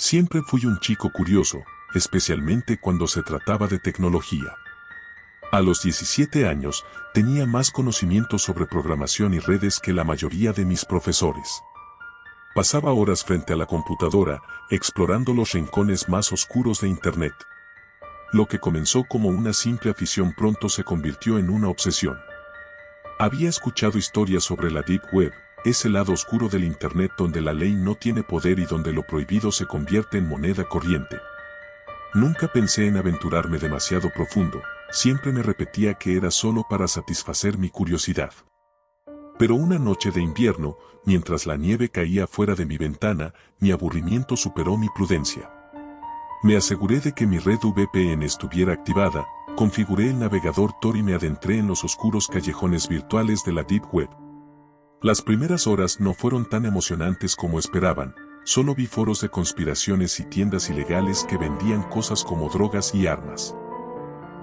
Siempre fui un chico curioso, especialmente cuando se trataba de tecnología. A los 17 años, tenía más conocimiento sobre programación y redes que la mayoría de mis profesores. Pasaba horas frente a la computadora, explorando los rincones más oscuros de Internet. Lo que comenzó como una simple afición pronto se convirtió en una obsesión. Había escuchado historias sobre la Deep Web, ese lado oscuro del Internet donde la ley no tiene poder y donde lo prohibido se convierte en moneda corriente. Nunca pensé en aventurarme demasiado profundo, siempre me repetía que era solo para satisfacer mi curiosidad. Pero una noche de invierno, mientras la nieve caía fuera de mi ventana, mi aburrimiento superó mi prudencia. Me aseguré de que mi red VPN estuviera activada, configuré el navegador Tor y me adentré en los oscuros callejones virtuales de la Deep Web. Las primeras horas no fueron tan emocionantes como esperaban, solo vi foros de conspiraciones y tiendas ilegales que vendían cosas como drogas y armas.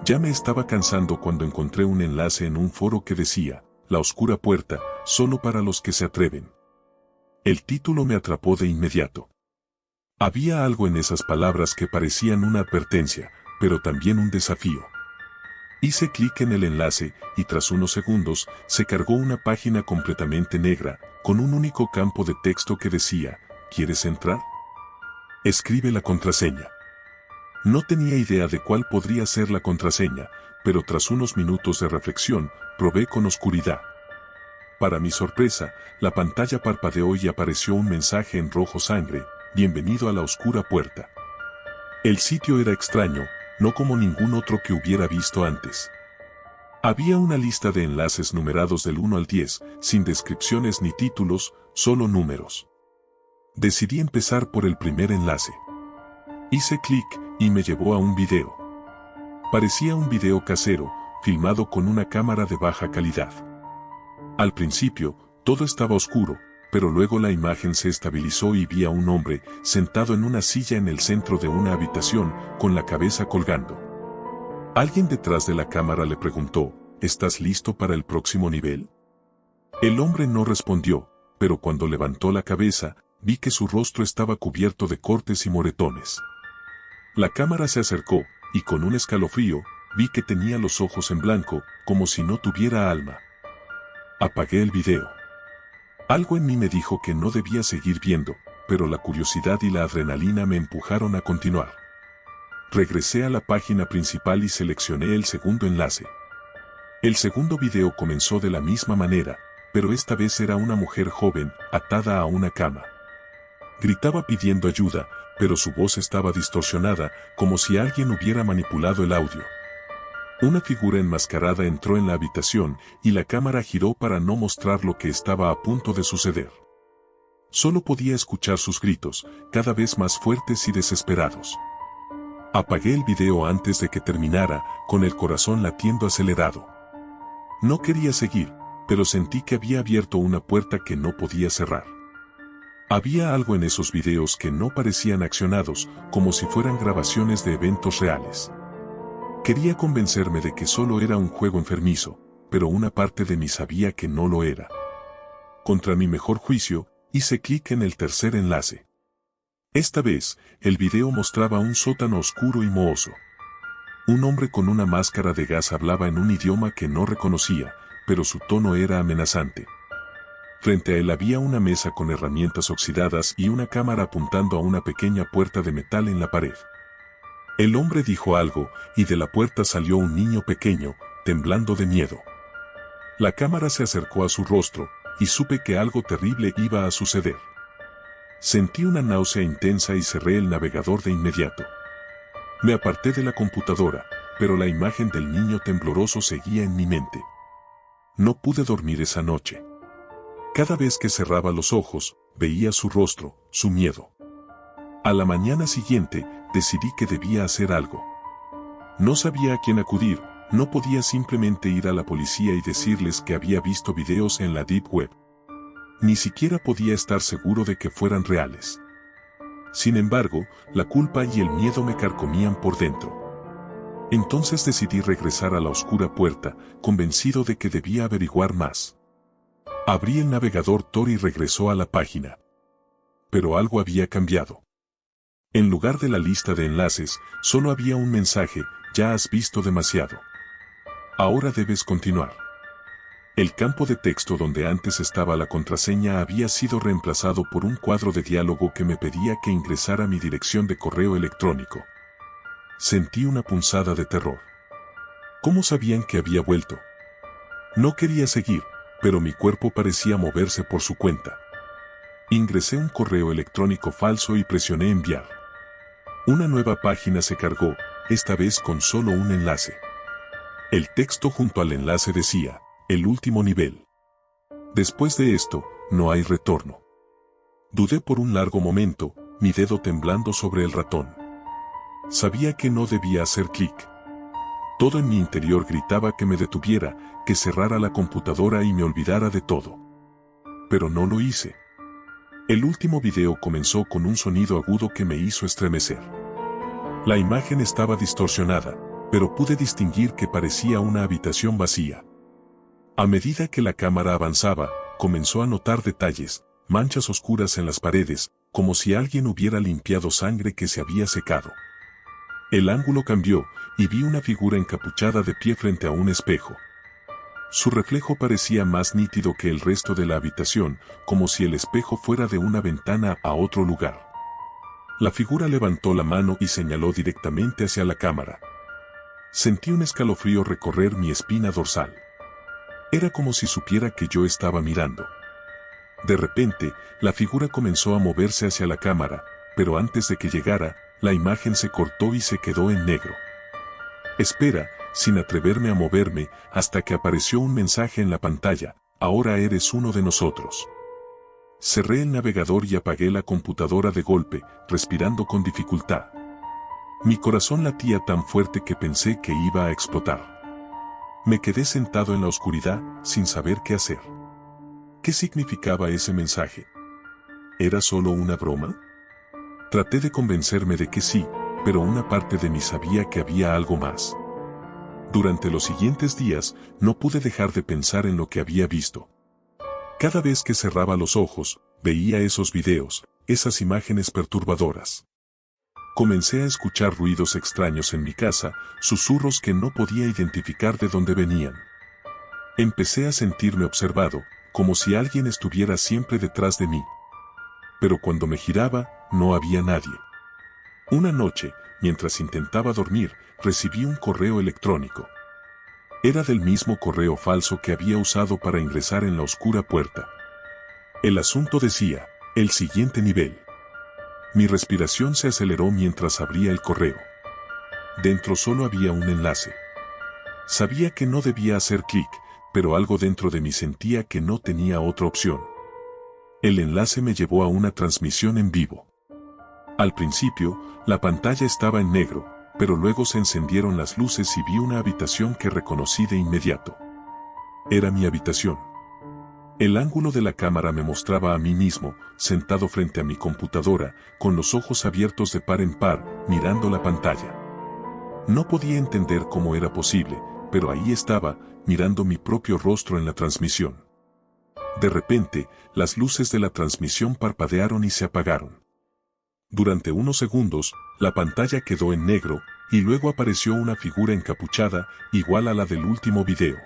Ya me estaba cansando cuando encontré un enlace en un foro que decía, La oscura puerta, solo para los que se atreven. El título me atrapó de inmediato. Había algo en esas palabras que parecían una advertencia, pero también un desafío. Hice clic en el enlace y tras unos segundos se cargó una página completamente negra, con un único campo de texto que decía, ¿quieres entrar? Escribe la contraseña. No tenía idea de cuál podría ser la contraseña, pero tras unos minutos de reflexión, probé con oscuridad. Para mi sorpresa, la pantalla parpadeó y apareció un mensaje en rojo sangre, bienvenido a la oscura puerta. El sitio era extraño, no como ningún otro que hubiera visto antes. Había una lista de enlaces numerados del 1 al 10, sin descripciones ni títulos, solo números. Decidí empezar por el primer enlace. Hice clic y me llevó a un video. Parecía un video casero, filmado con una cámara de baja calidad. Al principio, todo estaba oscuro, pero luego la imagen se estabilizó y vi a un hombre sentado en una silla en el centro de una habitación, con la cabeza colgando. Alguien detrás de la cámara le preguntó, ¿estás listo para el próximo nivel? El hombre no respondió, pero cuando levantó la cabeza, vi que su rostro estaba cubierto de cortes y moretones. La cámara se acercó, y con un escalofrío, vi que tenía los ojos en blanco, como si no tuviera alma. Apagué el video. Algo en mí me dijo que no debía seguir viendo, pero la curiosidad y la adrenalina me empujaron a continuar. Regresé a la página principal y seleccioné el segundo enlace. El segundo video comenzó de la misma manera, pero esta vez era una mujer joven, atada a una cama. Gritaba pidiendo ayuda, pero su voz estaba distorsionada, como si alguien hubiera manipulado el audio. Una figura enmascarada entró en la habitación y la cámara giró para no mostrar lo que estaba a punto de suceder. Solo podía escuchar sus gritos, cada vez más fuertes y desesperados. Apagué el video antes de que terminara, con el corazón latiendo acelerado. No quería seguir, pero sentí que había abierto una puerta que no podía cerrar. Había algo en esos videos que no parecían accionados, como si fueran grabaciones de eventos reales. Quería convencerme de que solo era un juego enfermizo, pero una parte de mí sabía que no lo era. Contra mi mejor juicio, hice clic en el tercer enlace. Esta vez, el video mostraba un sótano oscuro y mohoso. Un hombre con una máscara de gas hablaba en un idioma que no reconocía, pero su tono era amenazante. Frente a él había una mesa con herramientas oxidadas y una cámara apuntando a una pequeña puerta de metal en la pared. El hombre dijo algo, y de la puerta salió un niño pequeño, temblando de miedo. La cámara se acercó a su rostro, y supe que algo terrible iba a suceder. Sentí una náusea intensa y cerré el navegador de inmediato. Me aparté de la computadora, pero la imagen del niño tembloroso seguía en mi mente. No pude dormir esa noche. Cada vez que cerraba los ojos, veía su rostro, su miedo. A la mañana siguiente, decidí que debía hacer algo. No sabía a quién acudir, no podía simplemente ir a la policía y decirles que había visto videos en la Deep Web. Ni siquiera podía estar seguro de que fueran reales. Sin embargo, la culpa y el miedo me carcomían por dentro. Entonces decidí regresar a la oscura puerta, convencido de que debía averiguar más. Abrí el navegador Tor y regresó a la página. Pero algo había cambiado. En lugar de la lista de enlaces, solo había un mensaje: ya has visto demasiado. Ahora debes continuar. El campo de texto donde antes estaba la contraseña había sido reemplazado por un cuadro de diálogo que me pedía que ingresara mi dirección de correo electrónico. Sentí una punzada de terror. ¿Cómo sabían que había vuelto? No quería seguir, pero mi cuerpo parecía moverse por su cuenta. Ingresé un correo electrónico falso y presioné enviar. Una nueva página se cargó, esta vez con solo un enlace. El texto junto al enlace decía: el último nivel. Después de esto, no hay retorno. Dudé por un largo momento, mi dedo temblando sobre el ratón. Sabía que no debía hacer clic. Todo en mi interior gritaba que me detuviera, que cerrara la computadora y me olvidara de todo. Pero no lo hice. El último video comenzó con un sonido agudo que me hizo estremecer. La imagen estaba distorsionada, pero pude distinguir que parecía una habitación vacía. A medida que la cámara avanzaba, comenzó a notar detalles, manchas oscuras en las paredes, como si alguien hubiera limpiado sangre que se había secado. El ángulo cambió, y vi una figura encapuchada de pie frente a un espejo. Su reflejo parecía más nítido que el resto de la habitación, como si el espejo fuera de una ventana a otro lugar. La figura levantó la mano y señaló directamente hacia la cámara. Sentí un escalofrío recorrer mi espina dorsal. Era como si supiera que yo estaba mirando. De repente, la figura comenzó a moverse hacia la cámara, pero antes de que llegara, la imagen se cortó y se quedó en negro. Espera, sin atreverme a moverme, hasta que apareció un mensaje en la pantalla: ahora eres uno de nosotros. Cerré el navegador y apagué la computadora de golpe, respirando con dificultad. Mi corazón latía tan fuerte que pensé que iba a explotar. Me quedé sentado en la oscuridad, sin saber qué hacer. ¿Qué significaba ese mensaje? ¿Era solo una broma? Traté de convencerme de que sí, pero una parte de mí sabía que había algo más. Durante los siguientes días, no pude dejar de pensar en lo que había visto. Cada vez que cerraba los ojos, veía esos videos, esas imágenes perturbadoras. Comencé a escuchar ruidos extraños en mi casa, susurros que no podía identificar de dónde venían. Empecé a sentirme observado, como si alguien estuviera siempre detrás de mí. Pero cuando me giraba, no había nadie. Una noche, mientras intentaba dormir, recibí un correo electrónico. Era del mismo correo falso que había usado para ingresar en la oscura puerta. El asunto decía: el siguiente nivel. Mi respiración se aceleró mientras abría el correo. Dentro solo había un enlace. Sabía que no debía hacer clic, pero algo dentro de mí sentía que no tenía otra opción. El enlace me llevó a una transmisión en vivo. Al principio, la pantalla estaba en negro, pero luego se encendieron las luces y vi una habitación que reconocí de inmediato. Era mi habitación. El ángulo de la cámara me mostraba a mí mismo, sentado frente a mi computadora, con los ojos abiertos de par en par, mirando la pantalla. No podía entender cómo era posible, pero ahí estaba, mirando mi propio rostro en la transmisión. De repente, las luces de la transmisión parpadearon y se apagaron. Durante unos segundos, la pantalla quedó en negro, y luego apareció una figura encapuchada, igual a la del último video.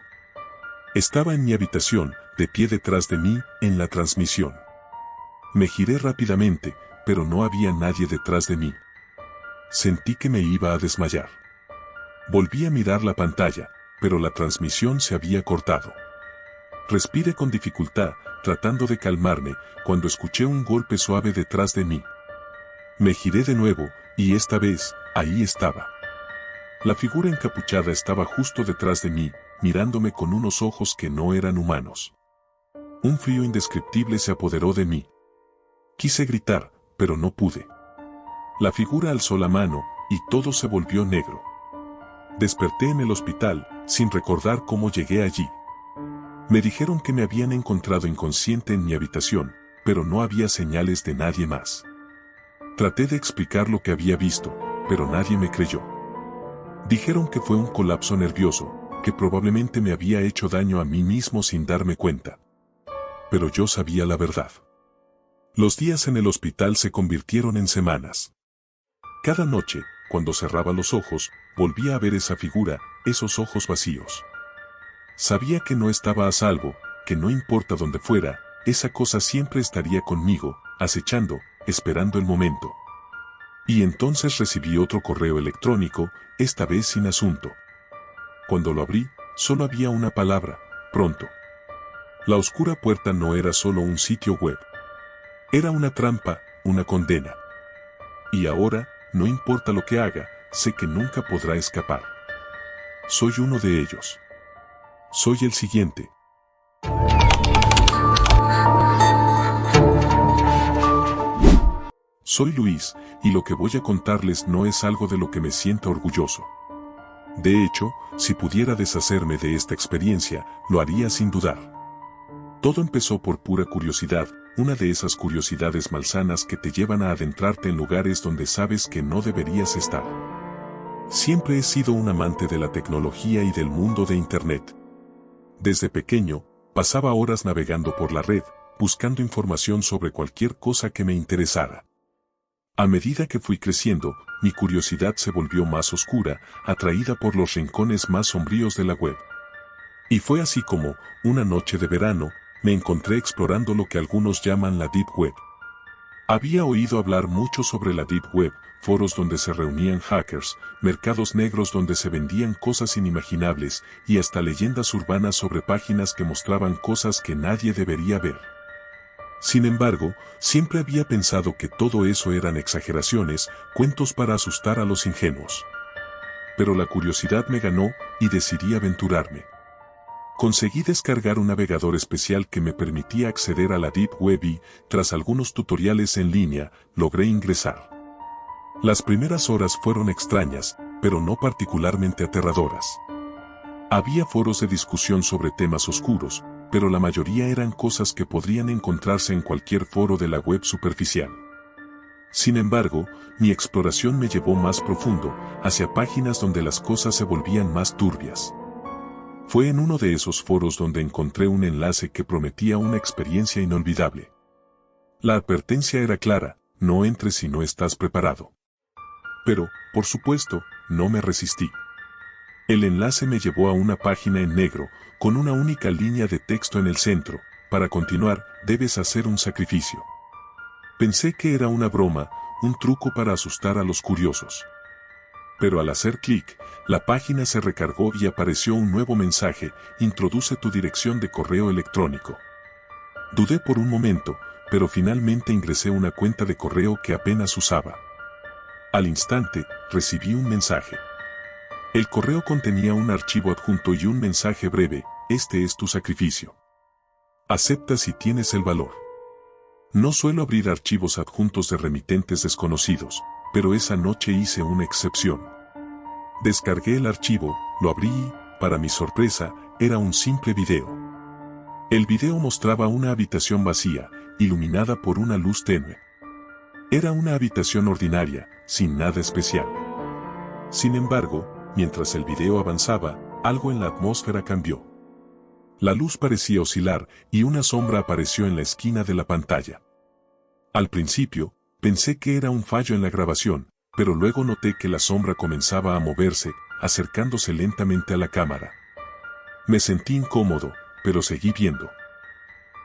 Estaba en mi habitación, de pie detrás de mí, en la transmisión. Me giré rápidamente, pero no había nadie detrás de mí. Sentí que me iba a desmayar. Volví a mirar la pantalla, pero la transmisión se había cortado. Respiré con dificultad, tratando de calmarme, cuando escuché un golpe suave detrás de mí. Me giré de nuevo, y esta vez, ahí estaba. La figura encapuchada estaba justo detrás de mí, mirándome con unos ojos que no eran humanos. Un frío indescriptible se apoderó de mí. Quise gritar, pero no pude. La figura alzó la mano, y todo se volvió negro. Desperté en el hospital, sin recordar cómo llegué allí. Me dijeron que me habían encontrado inconsciente en mi habitación, pero no había señales de nadie más. Traté de explicar lo que había visto, pero nadie me creyó. Dijeron que fue un colapso nervioso, que probablemente me había hecho daño a mí mismo sin darme cuenta. Pero yo sabía la verdad. Los días en el hospital se convirtieron en semanas. Cada noche, cuando cerraba los ojos, volvía a ver esa figura, esos ojos vacíos. Sabía que no estaba a salvo, que no importa dónde fuera, esa cosa siempre estaría conmigo, acechando, esperando el momento. Y entonces recibí otro correo electrónico, esta vez sin asunto. Cuando lo abrí, solo había una palabra: pronto. La oscura puerta no era solo un sitio web. Era una trampa, una condena. Y ahora, no importa lo que haga, sé que nunca podrá escapar. Soy uno de ellos. Soy el siguiente. Soy Luis, y lo que voy a contarles no es algo de lo que me sienta orgulloso. De hecho, si pudiera deshacerme de esta experiencia, lo haría sin dudar. Todo empezó por pura curiosidad, una de esas curiosidades malsanas que te llevan a adentrarte en lugares donde sabes que no deberías estar. Siempre he sido un amante de la tecnología y del mundo de Internet. Desde pequeño, pasaba horas navegando por la red, buscando información sobre cualquier cosa que me interesara. A medida que fui creciendo, mi curiosidad se volvió más oscura, atraída por los rincones más sombríos de la web. Y fue así como, una noche de verano, me encontré explorando lo que algunos llaman la Deep Web. Había oído hablar mucho sobre la Deep Web, foros donde se reunían hackers, mercados negros donde se vendían cosas inimaginables, y hasta leyendas urbanas sobre páginas que mostraban cosas que nadie debería ver. Sin embargo, siempre había pensado que todo eso eran exageraciones, cuentos para asustar a los ingenuos. Pero la curiosidad me ganó, y decidí aventurarme. Conseguí descargar un navegador especial que me permitía acceder a la Deep Web y, tras algunos tutoriales en línea, logré ingresar. Las primeras horas fueron extrañas, pero no particularmente aterradoras. Había foros de discusión sobre temas oscuros, pero la mayoría eran cosas que podrían encontrarse en cualquier foro de la web superficial. Sin embargo, mi exploración me llevó más profundo, hacia páginas donde las cosas se volvían más turbias. Fue en uno de esos foros donde encontré un enlace que prometía una experiencia inolvidable. La advertencia era clara: no entres si no estás preparado. Pero, por supuesto, no me resistí. El enlace me llevó a una página en negro, con una única línea de texto en el centro: para continuar, debes hacer un sacrificio. Pensé que era una broma, un truco para asustar a los curiosos. Pero al hacer clic, la página se recargó y apareció un nuevo mensaje: introduce tu dirección de correo electrónico. Dudé por un momento, pero finalmente ingresé una cuenta de correo que apenas usaba. Al instante, recibí un mensaje. El correo contenía un archivo adjunto y un mensaje breve: este es tu sacrificio. Acepta si tienes el valor. No suelo abrir archivos adjuntos de remitentes desconocidos, pero esa noche hice una excepción. Descargué el archivo, lo abrí y, para mi sorpresa, era un simple video. El video mostraba una habitación vacía, iluminada por una luz tenue. Era una habitación ordinaria, sin nada especial. Sin embargo, mientras el video avanzaba, algo en la atmósfera cambió. La luz parecía oscilar y una sombra apareció en la esquina de la pantalla. Al principio, pensé que era un fallo en la grabación, pero luego noté que la sombra comenzaba a moverse, acercándose lentamente a la cámara. Me sentí incómodo, pero seguí viendo.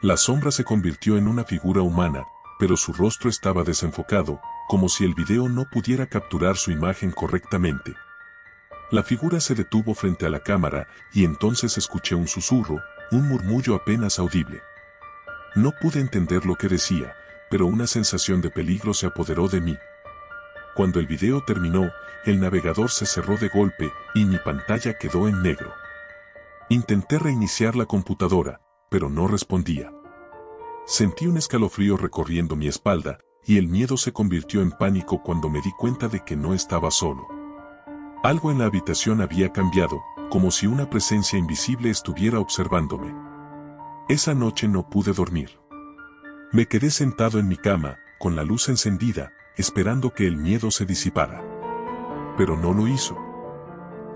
La sombra se convirtió en una figura humana, pero su rostro estaba desenfocado, como si el video no pudiera capturar su imagen correctamente. La figura se detuvo frente a la cámara, y entonces escuché un susurro, un murmullo apenas audible. No pude entender lo que decía, pero una sensación de peligro se apoderó de mí. Cuando el video terminó, el navegador se cerró de golpe, y mi pantalla quedó en negro. Intenté reiniciar la computadora, pero no respondía. Sentí un escalofrío recorriendo mi espalda, y el miedo se convirtió en pánico cuando me di cuenta de que no estaba solo. Algo en la habitación había cambiado, como si una presencia invisible estuviera observándome. Esa noche no pude dormir. Me quedé sentado en mi cama, con la luz encendida, esperando que el miedo se disipara. Pero no lo hizo.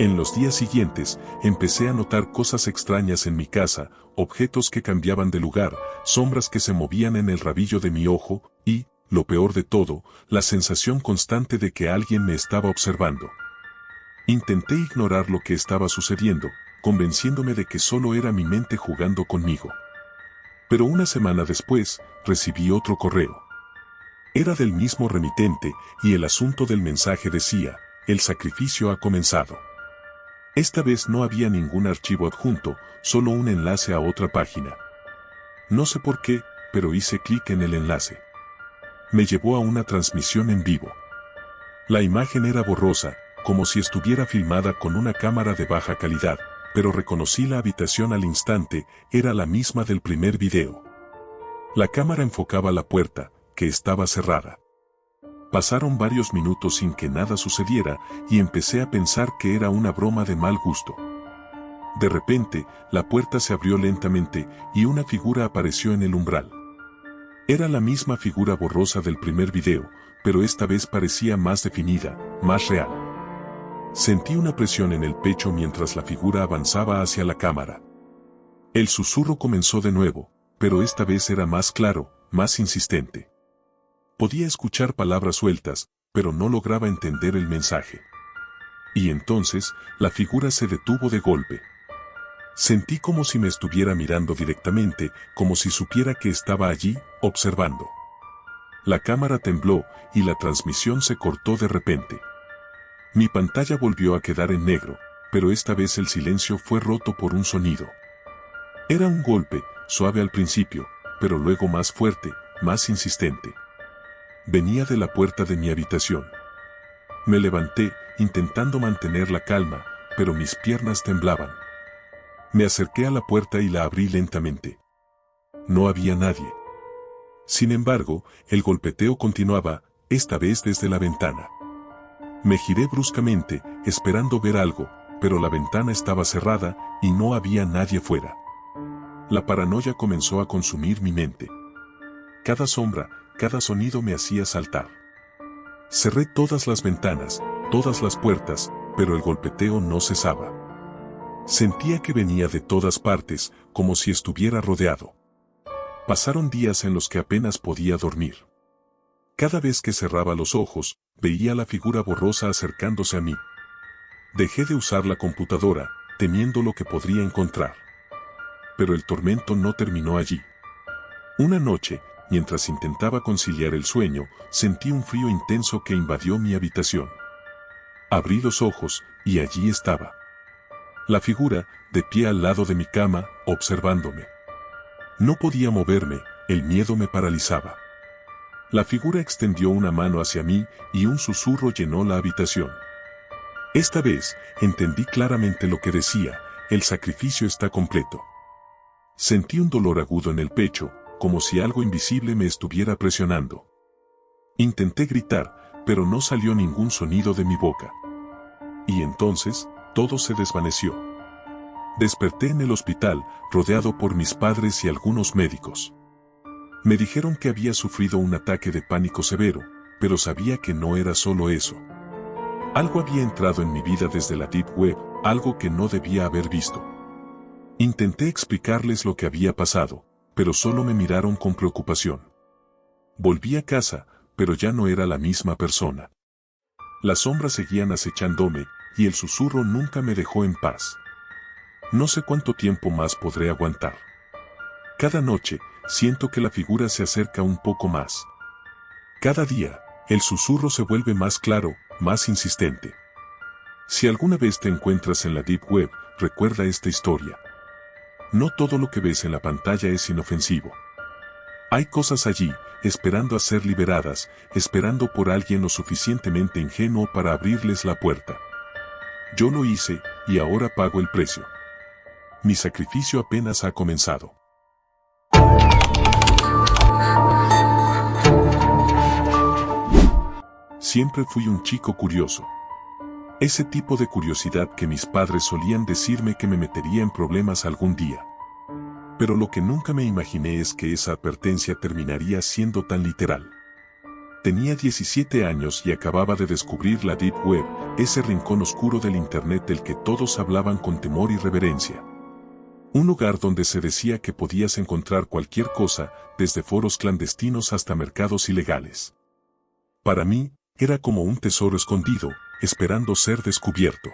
En los días siguientes, empecé a notar cosas extrañas en mi casa, objetos que cambiaban de lugar, sombras que se movían en el rabillo de mi ojo, y, lo peor de todo, la sensación constante de que alguien me estaba observando. Intenté ignorar lo que estaba sucediendo, convenciéndome de que solo era mi mente jugando conmigo. Pero una semana después, recibí otro correo. Era del mismo remitente, y el asunto del mensaje decía: el sacrificio ha comenzado. Esta vez no había ningún archivo adjunto, solo un enlace a otra página. No sé por qué, pero hice clic en el enlace. Me llevó a una transmisión en vivo. La imagen era borrosa, como si estuviera filmada con una cámara de baja calidad, pero reconocí la habitación al instante, era la misma del primer video. La cámara enfocaba la puerta, que estaba cerrada. Pasaron varios minutos sin que nada sucediera, y empecé a pensar que era una broma de mal gusto. De repente, la puerta se abrió lentamente, y una figura apareció en el umbral. Era la misma figura borrosa del primer video, pero esta vez parecía más definida, más real. Sentí una presión en el pecho mientras la figura avanzaba hacia la cámara. El susurro comenzó de nuevo, pero esta vez era más claro, más insistente. Podía escuchar palabras sueltas, pero no lograba entender el mensaje. Y entonces, la figura se detuvo de golpe. Sentí como si me estuviera mirando directamente, como si supiera que estaba allí, observando. La cámara tembló, y la transmisión se cortó de repente. Mi pantalla volvió a quedar en negro, pero esta vez el silencio fue roto por un sonido. Era un golpe, suave al principio, pero luego más fuerte, más insistente. Venía de la puerta de mi habitación. Me levanté, intentando mantener la calma, pero mis piernas temblaban. Me acerqué a la puerta y la abrí lentamente. No había nadie. Sin embargo, el golpeteo continuaba, esta vez desde la ventana. Me giré bruscamente, esperando ver algo, pero la ventana estaba cerrada y no había nadie fuera. La paranoia comenzó a consumir mi mente. Cada sombra, cada sonido me hacía saltar. Cerré todas las ventanas, todas las puertas, pero el golpeteo no cesaba. Sentía que venía de todas partes, como si estuviera rodeado. Pasaron días en los que apenas podía dormir. Cada vez que cerraba los ojos, veía la figura borrosa acercándose a mí. Dejé de usar la computadora, temiendo lo que podría encontrar. Pero el tormento no terminó allí. Una noche, mientras intentaba conciliar el sueño, sentí un frío intenso que invadió mi habitación. Abrí los ojos, y allí estaba. La figura, de pie al lado de mi cama, observándome. No podía moverme, el miedo me paralizaba. La figura extendió una mano hacia mí, y un susurro llenó la habitación. Esta vez, entendí claramente lo que decía: el sacrificio está completo. Sentí un dolor agudo en el pecho, como si algo invisible me estuviera presionando. Intenté gritar, pero no salió ningún sonido de mi boca. Y entonces, todo se desvaneció. Desperté en el hospital, rodeado por mis padres y algunos médicos. Me dijeron que había sufrido un ataque de pánico severo, pero sabía que no era solo eso. Algo había entrado en mi vida desde la Deep Web, algo que no debía haber visto. Intenté explicarles lo que había pasado, pero solo me miraron con preocupación. Volví a casa, pero ya no era la misma persona. Las sombras seguían acechándome, y el susurro nunca me dejó en paz. No sé cuánto tiempo más podré aguantar. Cada noche, siento que la figura se acerca un poco más. Cada día, el susurro se vuelve más claro, más insistente. Si alguna vez te encuentras en la Deep Web, recuerda esta historia. No todo lo que ves en la pantalla es inofensivo. Hay cosas allí, esperando a ser liberadas, esperando por alguien lo suficientemente ingenuo para abrirles la puerta. Yo lo hice, y ahora pago el precio. Mi sacrificio apenas ha comenzado. Siempre fui un chico curioso. Ese tipo de curiosidad que mis padres solían decirme que me metería en problemas algún día. Pero lo que nunca me imaginé es que esa advertencia terminaría siendo tan literal. Tenía 17 años y acababa de descubrir la Deep Web, ese rincón oscuro del Internet del que todos hablaban con temor y reverencia. Un lugar donde se decía que podías encontrar cualquier cosa, desde foros clandestinos hasta mercados ilegales. Para mí, era como un tesoro escondido, esperando ser descubierto.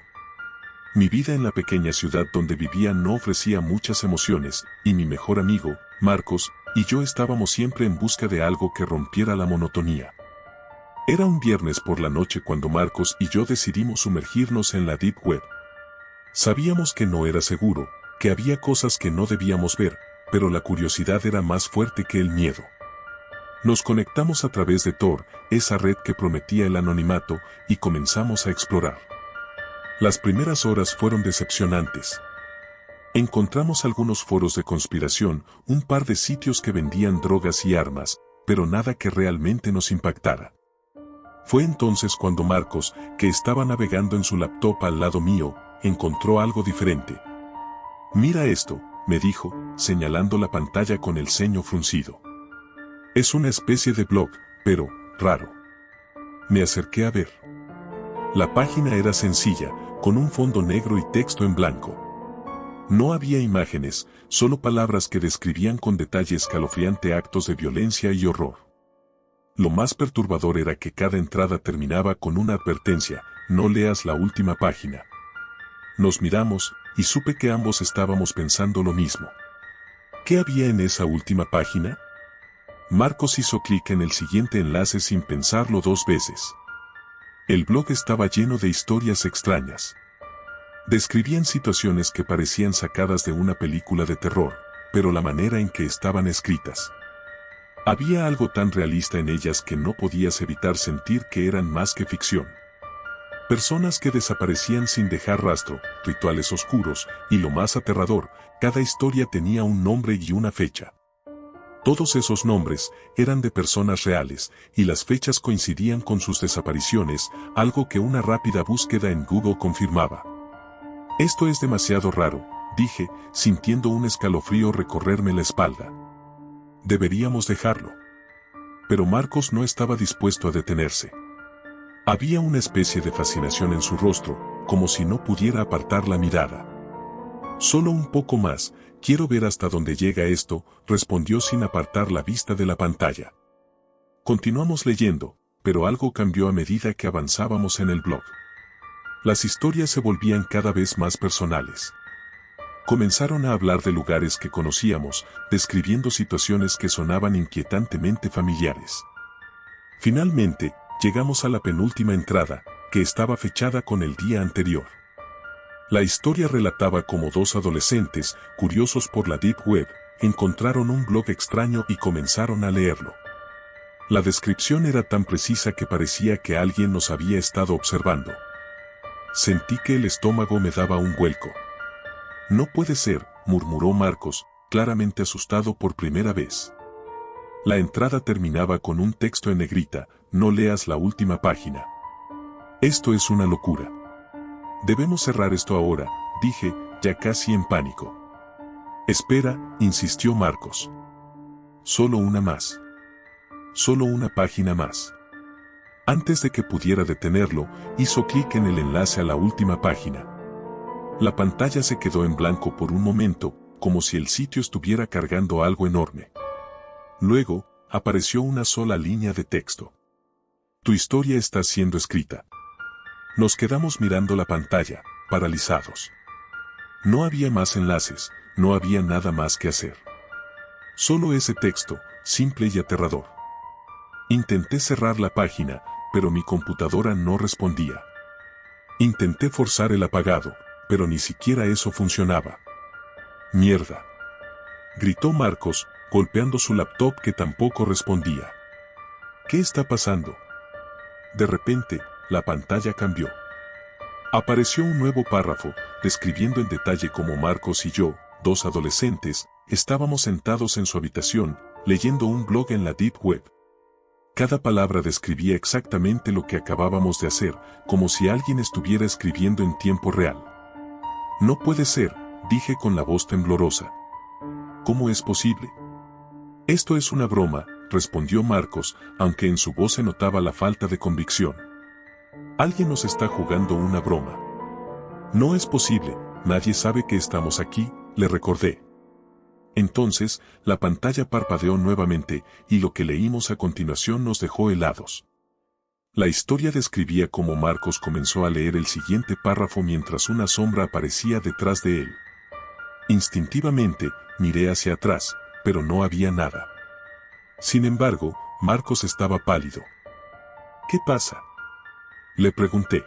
Mi vida en la pequeña ciudad donde vivía no ofrecía muchas emociones, y mi mejor amigo, Marcos, y yo estábamos siempre en busca de algo que rompiera la monotonía. Era un viernes por la noche cuando Marcos y yo decidimos sumergirnos en la Deep Web. Sabíamos que no era seguro, que había cosas que no debíamos ver, pero la curiosidad era más fuerte que el miedo. Nos conectamos a través de Tor, esa red que prometía el anonimato, y comenzamos a explorar. Las primeras horas fueron decepcionantes. Encontramos algunos foros de conspiración, un par de sitios que vendían drogas y armas, pero nada que realmente nos impactara. Fue entonces cuando Marcos, que estaba navegando en su laptop al lado mío, encontró algo diferente. «Mira esto», me dijo, señalando la pantalla con el ceño fruncido. «Es una especie de blog, pero raro». Me acerqué a ver. La página era sencilla, con un fondo negro y texto en blanco. No había imágenes, solo palabras que describían con detalle escalofriante actos de violencia y horror. Lo más perturbador era que cada entrada terminaba con una advertencia: no leas la última página. Nos miramos, y supe que ambos estábamos pensando lo mismo. ¿Qué había en esa última página? Marcos hizo clic en el siguiente enlace sin pensarlo dos veces. El blog estaba lleno de historias extrañas. Describían situaciones que parecían sacadas de una película de terror, pero la manera en que estaban escritas. Había algo tan realista en ellas que no podías evitar sentir que eran más que ficción. Personas que desaparecían sin dejar rastro, rituales oscuros, y lo más aterrador, cada historia tenía un nombre y una fecha. Todos esos nombres eran de personas reales, y las fechas coincidían con sus desapariciones, algo que una rápida búsqueda en Google confirmaba. Esto es demasiado raro, dije, sintiendo un escalofrío recorrerme la espalda. Deberíamos dejarlo. Pero Marcos no estaba dispuesto a detenerse. Había una especie de fascinación en su rostro, como si no pudiera apartar la mirada. Solo un poco más, quiero ver hasta dónde llega esto, respondió sin apartar la vista de la pantalla. Continuamos leyendo, pero algo cambió a medida que avanzábamos en el blog. Las historias se volvían cada vez más personales. Comenzaron a hablar de lugares que conocíamos, describiendo situaciones que sonaban inquietantemente familiares. Finalmente, llegamos a la penúltima entrada, que estaba fechada con el día anterior. La historia relataba cómo dos adolescentes, curiosos por la Deep Web, encontraron un blog extraño y comenzaron a leerlo. La descripción era tan precisa que parecía que alguien nos había estado observando. Sentí que el estómago me daba un vuelco. «No puede ser», murmuró Marcos, claramente asustado por primera vez. La entrada terminaba con un texto en negrita: «No leas la última página». Esto es una locura. Debemos cerrar esto ahora, dije, ya casi en pánico. Espera, insistió Marcos. Solo una más. Solo una página más. Antes de que pudiera detenerlo, hizo clic en el enlace a la última página. La pantalla se quedó en blanco por un momento, como si el sitio estuviera cargando algo enorme. Luego, apareció una sola línea de texto. Tu historia está siendo escrita. Nos quedamos mirando la pantalla, paralizados. No había más enlaces, no había nada más que hacer. Solo ese texto, simple y aterrador. Intenté cerrar la página, pero mi computadora no respondía. Intenté forzar el apagado, pero ni siquiera eso funcionaba. «¡Mierda!», gritó Marcos, golpeando su laptop que tampoco respondía. «¿Qué está pasando?». De repente, la pantalla cambió. Apareció un nuevo párrafo, describiendo en detalle cómo Marcos y yo, dos adolescentes, estábamos sentados en su habitación, leyendo un blog en la Deep Web. Cada palabra describía exactamente lo que acabábamos de hacer, como si alguien estuviera escribiendo en tiempo real. «No puede ser», dije con la voz temblorosa. «¿Cómo es posible?». «Esto es una broma», respondió Marcos, aunque en su voz se notaba la falta de convicción. «Alguien nos está jugando una broma». «No es posible, nadie sabe que estamos aquí», le recordé. Entonces, la pantalla parpadeó nuevamente, y lo que leímos a continuación nos dejó helados. La historia describía cómo Marcos comenzó a leer el siguiente párrafo mientras una sombra aparecía detrás de él. Instintivamente, miré hacia atrás, pero no había nada. Sin embargo, Marcos estaba pálido. ¿Qué pasa?, le pregunté.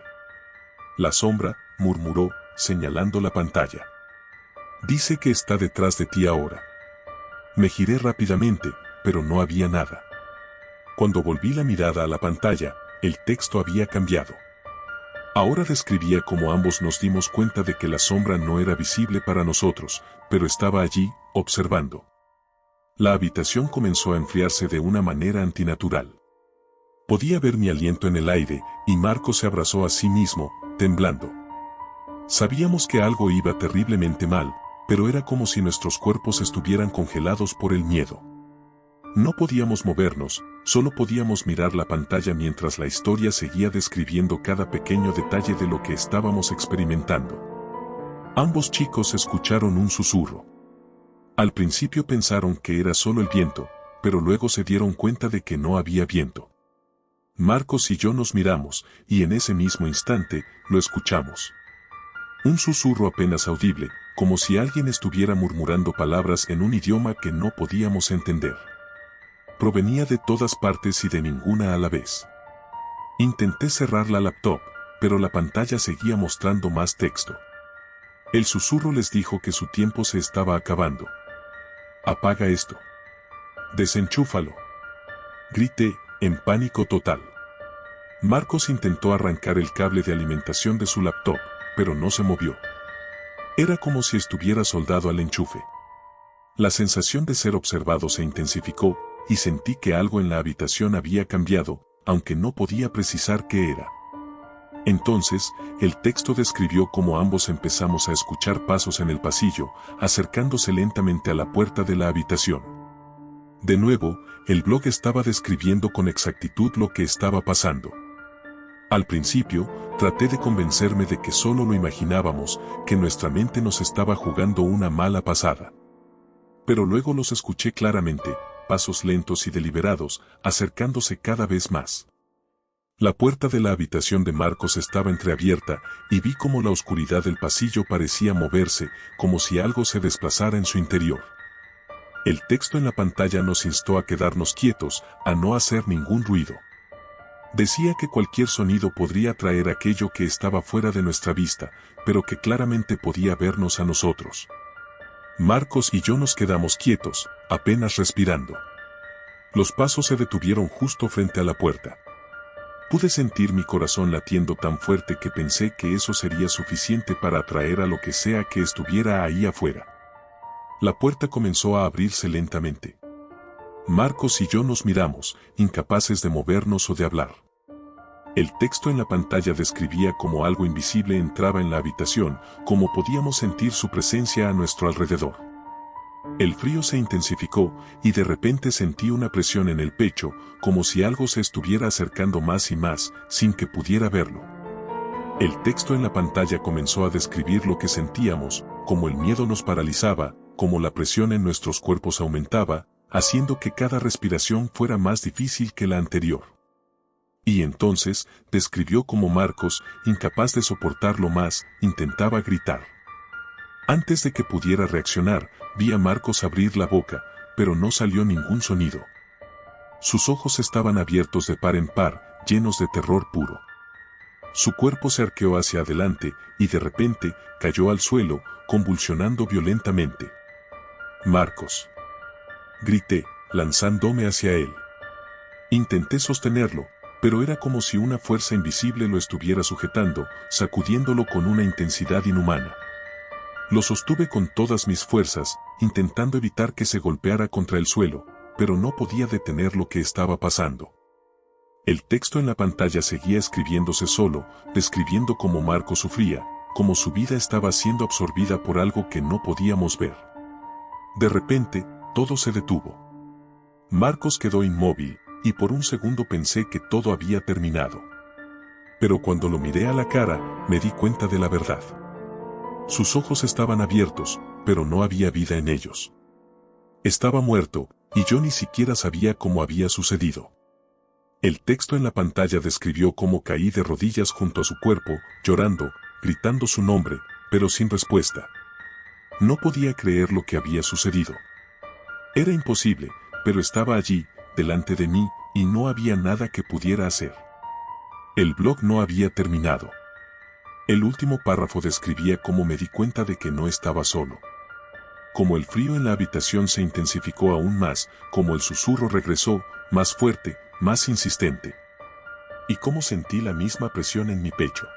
La sombra, murmuró, señalando la pantalla. Dice que está detrás de ti ahora. Me giré rápidamente, pero no había nada. Cuando volví la mirada a la pantalla, el texto había cambiado. Ahora describía cómo ambos nos dimos cuenta de que la sombra no era visible para nosotros, pero estaba allí, observando. La habitación comenzó a enfriarse de una manera antinatural. Podía ver mi aliento en el aire, y Marcos se abrazó a sí mismo, temblando. Sabíamos que algo iba terriblemente mal, pero era como si nuestros cuerpos estuvieran congelados por el miedo. No podíamos movernos, solo podíamos mirar la pantalla mientras la historia seguía describiendo cada pequeño detalle de lo que estábamos experimentando. Ambos chicos escucharon un susurro. Al principio pensaron que era solo el viento, pero luego se dieron cuenta de que no había viento. Marcos y yo nos miramos, y en ese mismo instante, lo escuchamos. Un susurro apenas audible, como si alguien estuviera murmurando palabras en un idioma que no podíamos entender. Provenía de todas partes y de ninguna a la vez. Intenté cerrar la laptop, pero la pantalla seguía mostrando más texto. El susurro les dijo que su tiempo se estaba acabando. «Apaga esto. Desenchúfalo», grité, en pánico total. Marcos intentó arrancar el cable de alimentación de su laptop, pero no se movió. Era como si estuviera soldado al enchufe. La sensación de ser observado se intensificó, y sentí que algo en la habitación había cambiado, aunque no podía precisar qué era. Entonces, el texto describió cómo ambos empezamos a escuchar pasos en el pasillo, acercándose lentamente a la puerta de la habitación. De nuevo, el blog estaba describiendo con exactitud lo que estaba pasando. Al principio, traté de convencerme de que solo lo imaginábamos, que nuestra mente nos estaba jugando una mala pasada. Pero luego los escuché claramente, pasos lentos y deliberados, acercándose cada vez más. La puerta de la habitación de Marcos estaba entreabierta, y vi cómo la oscuridad del pasillo parecía moverse, como si algo se desplazara en su interior. El texto en la pantalla nos instó a quedarnos quietos, a no hacer ningún ruido. Decía que cualquier sonido podría atraer aquello que estaba fuera de nuestra vista, pero que claramente podía vernos a nosotros. Marcos y yo nos quedamos quietos, apenas respirando. Los pasos se detuvieron justo frente a la puerta. Pude sentir mi corazón latiendo tan fuerte que pensé que eso sería suficiente para atraer a lo que sea que estuviera ahí afuera. La puerta comenzó a abrirse lentamente. Marcos y yo nos miramos, incapaces de movernos o de hablar. El texto en la pantalla describía cómo algo invisible entraba en la habitación, cómo podíamos sentir su presencia a nuestro alrededor. El frío se intensificó, y de repente sentí una presión en el pecho, como si algo se estuviera acercando más y más, sin que pudiera verlo. El texto en la pantalla comenzó a describir lo que sentíamos, cómo el miedo nos paralizaba, cómo la presión en nuestros cuerpos aumentaba, haciendo que cada respiración fuera más difícil que la anterior. Y entonces, describió cómo Marcos, incapaz de soportarlo más, intentaba gritar. Antes de que pudiera reaccionar, vi a Marcos abrir la boca, pero no salió ningún sonido. Sus ojos estaban abiertos de par en par, llenos de terror puro. Su cuerpo se arqueó hacia adelante, y de repente, cayó al suelo, convulsionando violentamente. «Marcos», grité, lanzándome hacia él. Intenté sostenerlo, pero era como si una fuerza invisible lo estuviera sujetando, sacudiéndolo con una intensidad inhumana. Lo sostuve con todas mis fuerzas, intentando evitar que se golpeara contra el suelo, pero no podía detener lo que estaba pasando. El texto en la pantalla seguía escribiéndose solo, describiendo cómo Marcos sufría, cómo su vida estaba siendo absorbida por algo que no podíamos ver. De repente, todo se detuvo. Marcos quedó inmóvil, y por un segundo pensé que todo había terminado. Pero cuando lo miré a la cara, me di cuenta de la verdad. Sus ojos estaban abiertos, pero no había vida en ellos. Estaba muerto, y yo ni siquiera sabía cómo había sucedido. El texto en la pantalla describió cómo caí de rodillas junto a su cuerpo, llorando, gritando su nombre, pero sin respuesta. No podía creer lo que había sucedido. Era imposible, pero estaba allí, delante de mí, y no había nada que pudiera hacer. El blog no había terminado. El último párrafo describía cómo me di cuenta de que no estaba solo. Como el frío en la habitación se intensificó aún más, como el susurro regresó, más fuerte, más insistente. Y cómo sentí la misma presión en mi pecho.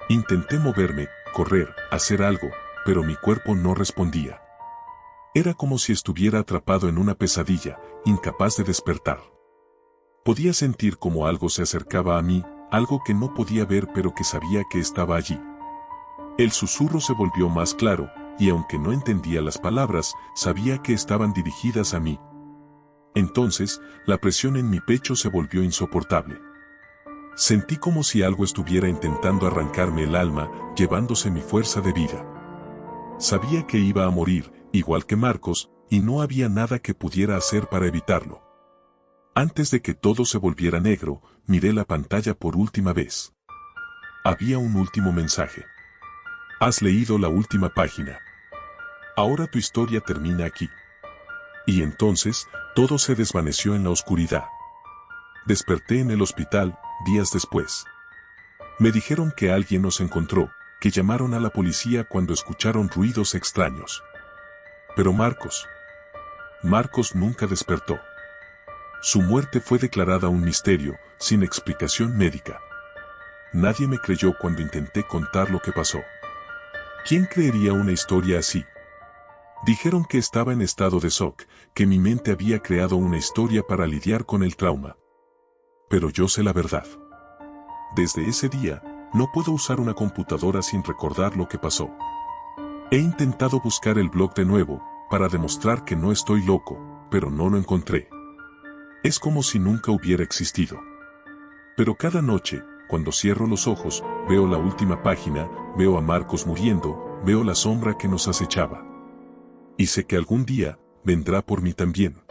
Intenté moverme, correr, hacer algo, pero mi cuerpo no respondía. Era como si estuviera atrapado en una pesadilla, incapaz de despertar. Podía sentir como algo se acercaba a mí, algo que no podía ver pero que sabía que estaba allí. El susurro se volvió más claro, y aunque no entendía las palabras, sabía que estaban dirigidas a mí. Entonces, la presión en mi pecho se volvió insoportable. Sentí como si algo estuviera intentando arrancarme el alma, llevándose mi fuerza de vida. Sabía que iba a morir, igual que Marcos, y no había nada que pudiera hacer para evitarlo. Antes de que todo se volviera negro, miré la pantalla por última vez. Había un último mensaje. Has leído la última página. Ahora tu historia termina aquí. Y entonces, todo se desvaneció en la oscuridad. Desperté en el hospital, días después. Me dijeron que alguien nos encontró, que llamaron a la policía cuando escucharon ruidos extraños. Pero Marcos nunca despertó. Su muerte fue declarada un misterio, sin explicación médica. Nadie me creyó cuando intenté contar lo que pasó. ¿Quién creería una historia así? Dijeron que estaba en estado de shock, que mi mente había creado una historia para lidiar con el trauma. Pero yo sé la verdad. Desde ese día, no puedo usar una computadora sin recordar lo que pasó. He intentado buscar el blog de nuevo, para demostrar que no estoy loco, pero no lo encontré. Es como si nunca hubiera existido. Pero cada noche, cuando cierro los ojos, veo la última página, veo a Marcos muriendo, veo la sombra que nos acechaba. Y sé que algún día, vendrá por mí también.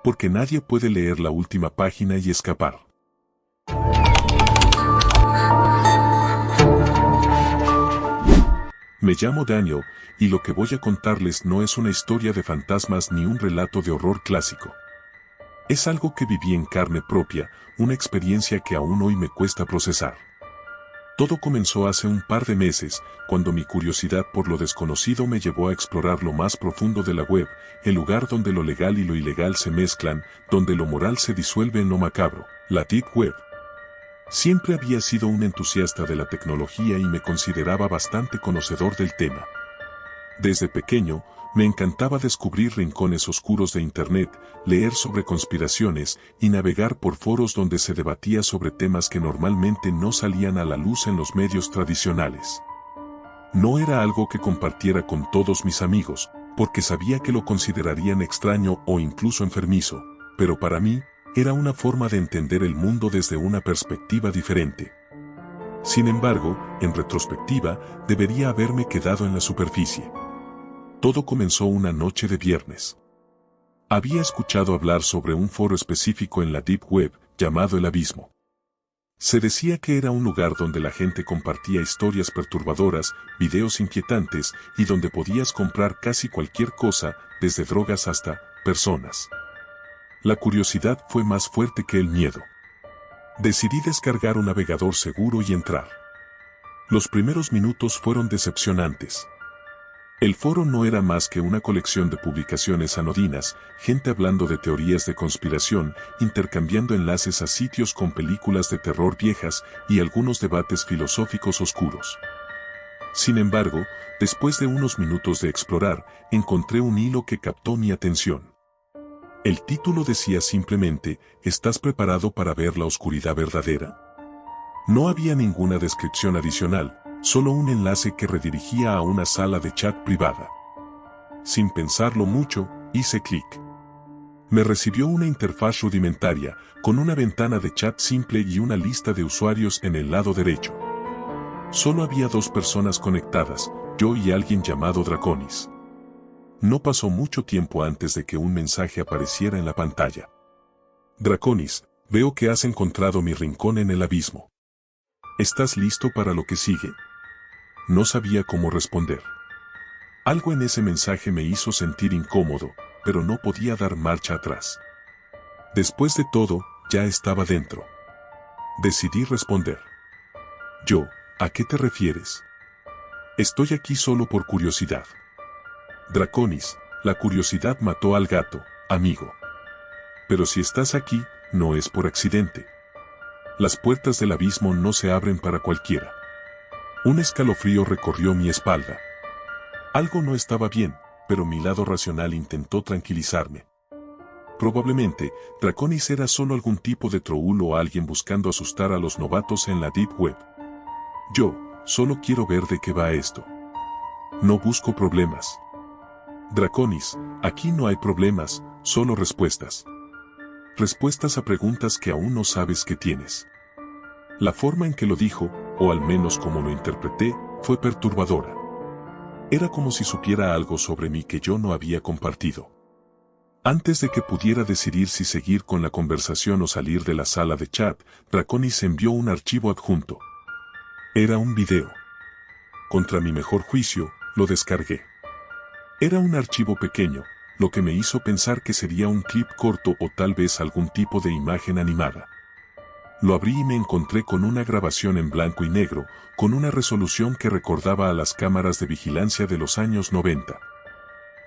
Porque nadie puede leer la última página y escapar. Me llamo Daniel, y lo que voy a contarles no es una historia de fantasmas ni un relato de horror clásico. Es algo que viví en carne propia, una experiencia que aún hoy me cuesta procesar. Todo comenzó hace un par de meses, cuando mi curiosidad por lo desconocido me llevó a explorar lo más profundo de la web, el lugar donde lo legal y lo ilegal se mezclan, donde lo moral se disuelve en lo macabro, la Deep Web. Siempre había sido un entusiasta de la tecnología y me consideraba bastante conocedor del tema. Desde pequeño, me encantaba descubrir rincones oscuros de Internet, leer sobre conspiraciones y navegar por foros donde se debatía sobre temas que normalmente no salían a la luz en los medios tradicionales. No era algo que compartiera con todos mis amigos, porque sabía que lo considerarían extraño o incluso enfermizo, pero para mí, era una forma de entender el mundo desde una perspectiva diferente. Sin embargo, en retrospectiva, debería haberme quedado en la superficie. Todo comenzó una noche de viernes. Había escuchado hablar sobre un foro específico en la Deep Web, llamado El Abismo. Se decía que era un lugar donde la gente compartía historias perturbadoras, videos inquietantes y donde podías comprar casi cualquier cosa, desde drogas hasta personas. La curiosidad fue más fuerte que el miedo. Decidí descargar un navegador seguro y entrar. Los primeros minutos fueron decepcionantes. El foro no era más que una colección de publicaciones anodinas, gente hablando de teorías de conspiración, intercambiando enlaces a sitios con películas de terror viejas y algunos debates filosóficos oscuros. Sin embargo, después de unos minutos de explorar, encontré un hilo que captó mi atención. El título decía simplemente, ¿estás preparado para ver la oscuridad verdadera? No había ninguna descripción adicional, solo un enlace que redirigía a una sala de chat privada. Sin pensarlo mucho, hice clic. Me recibió una interfaz rudimentaria, con una ventana de chat simple y una lista de usuarios en el lado derecho. Solo había 2 personas conectadas, yo y alguien llamado Draconis. No pasó mucho tiempo antes de que un mensaje apareciera en la pantalla. Draconis, veo que has encontrado mi rincón en el abismo. ¿Estás listo para lo que sigue? No sabía cómo responder. Algo en ese mensaje me hizo sentir incómodo, pero no podía dar marcha atrás. Después de todo, ya estaba dentro. Decidí responder. ¿A qué te refieres? Estoy aquí solo por curiosidad. Draconis, la curiosidad mató al gato, amigo. Pero si estás aquí, no es por accidente. Las puertas del abismo no se abren para cualquiera. Un escalofrío recorrió mi espalda. Algo no estaba bien, pero mi lado racional intentó tranquilizarme. Probablemente, Draconis era solo algún tipo de troll o alguien buscando asustar a los novatos en la Deep Web. Yo, solo quiero ver de qué va esto. No busco problemas. Draconis, aquí no hay problemas, solo respuestas. Respuestas a preguntas que aún no sabes que tienes. La forma en que lo dijo, o al menos como lo interpreté, fue perturbadora. Era como si supiera algo sobre mí que yo no había compartido. Antes de que pudiera decidir si seguir con la conversación o salir de la sala de chat, Draconis envió un archivo adjunto. Era un video. Contra mi mejor juicio, lo descargué. Era un archivo pequeño, lo que me hizo pensar que sería un clip corto o tal vez algún tipo de imagen animada. Lo abrí y me encontré con una grabación en blanco y negro, con una resolución que recordaba a las cámaras de vigilancia de los años 90.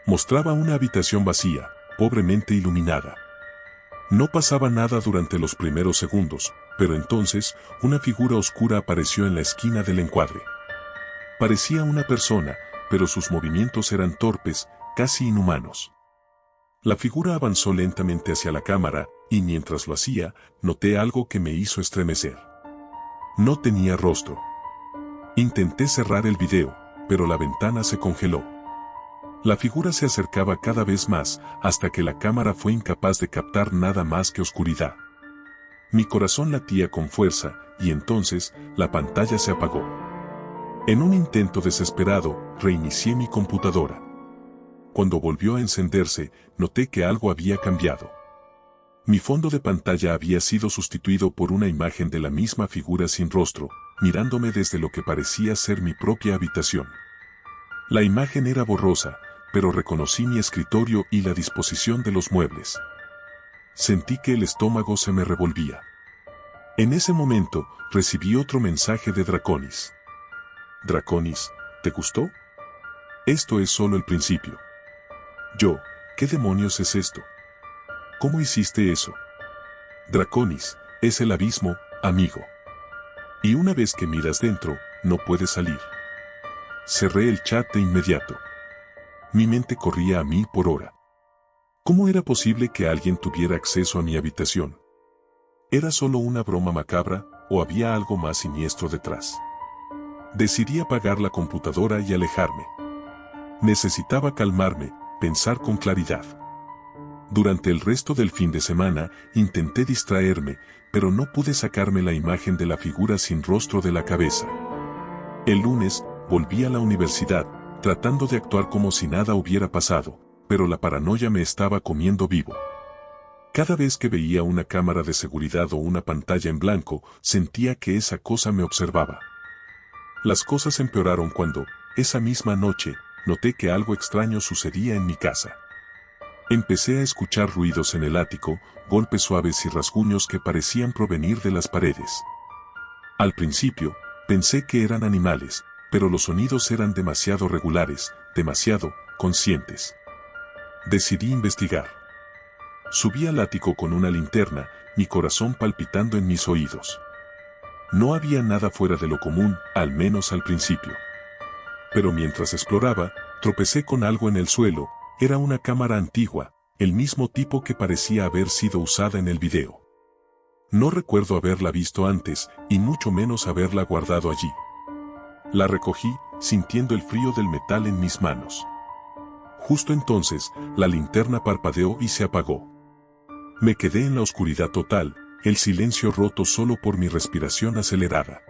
Mostraba una habitación vacía, pobremente iluminada. No pasaba nada durante los primeros segundos, pero entonces, una figura oscura apareció en la esquina del encuadre. Parecía una persona, pero sus movimientos eran torpes, casi inhumanos. La figura avanzó lentamente hacia la cámara, y mientras lo hacía, noté algo que me hizo estremecer. No tenía rostro. Intenté cerrar el video, pero la ventana se congeló. La figura se acercaba cada vez más, hasta que la cámara fue incapaz de captar nada más que oscuridad. Mi corazón latía con fuerza, y entonces, la pantalla se apagó. En un intento desesperado, reinicié mi computadora. Cuando volvió a encenderse, noté que algo había cambiado. Mi fondo de pantalla había sido sustituido por una imagen de la misma figura sin rostro, mirándome desde lo que parecía ser mi propia habitación. La imagen era borrosa, pero reconocí mi escritorio y la disposición de los muebles. Sentí que el estómago se me revolvía. En ese momento, recibí otro mensaje de Draconis. Draconis, ¿te gustó? Esto es solo el principio. ¿Qué demonios es esto? ¿Cómo hiciste eso? Draconis, es el abismo, amigo. Y una vez que miras dentro, no puedes salir. Cerré el chat de inmediato. Mi mente corría a 1000 por hora. ¿Cómo era posible que alguien tuviera acceso a mi habitación? ¿Era solo una broma macabra, o había algo más siniestro detrás? Decidí apagar la computadora y alejarme. Necesitaba calmarme, pensar con claridad. Durante el resto del fin de semana, intenté distraerme, pero no pude sacarme la imagen de la figura sin rostro de la cabeza. El lunes, volví a la universidad, tratando de actuar como si nada hubiera pasado, pero la paranoia me estaba comiendo vivo. Cada vez que veía una cámara de seguridad o una pantalla en blanco, sentía que esa cosa me observaba. Las cosas empeoraron cuando, esa misma noche, noté que algo extraño sucedía en mi casa. Empecé a escuchar ruidos en el ático, golpes suaves y rasguños que parecían provenir de las paredes. Al principio, pensé que eran animales, pero los sonidos eran demasiado regulares, demasiado conscientes. Decidí investigar. Subí al ático con una linterna, mi corazón palpitando en mis oídos. No había nada fuera de lo común, al menos al principio. Pero mientras exploraba, tropecé con algo en el suelo. Era una cámara antigua, el mismo tipo que parecía haber sido usada en el video. No recuerdo haberla visto antes, y mucho menos haberla guardado allí. La recogí, sintiendo el frío del metal en mis manos. Justo entonces, la linterna parpadeó y se apagó. Me quedé en la oscuridad total, el silencio roto solo por mi respiración acelerada.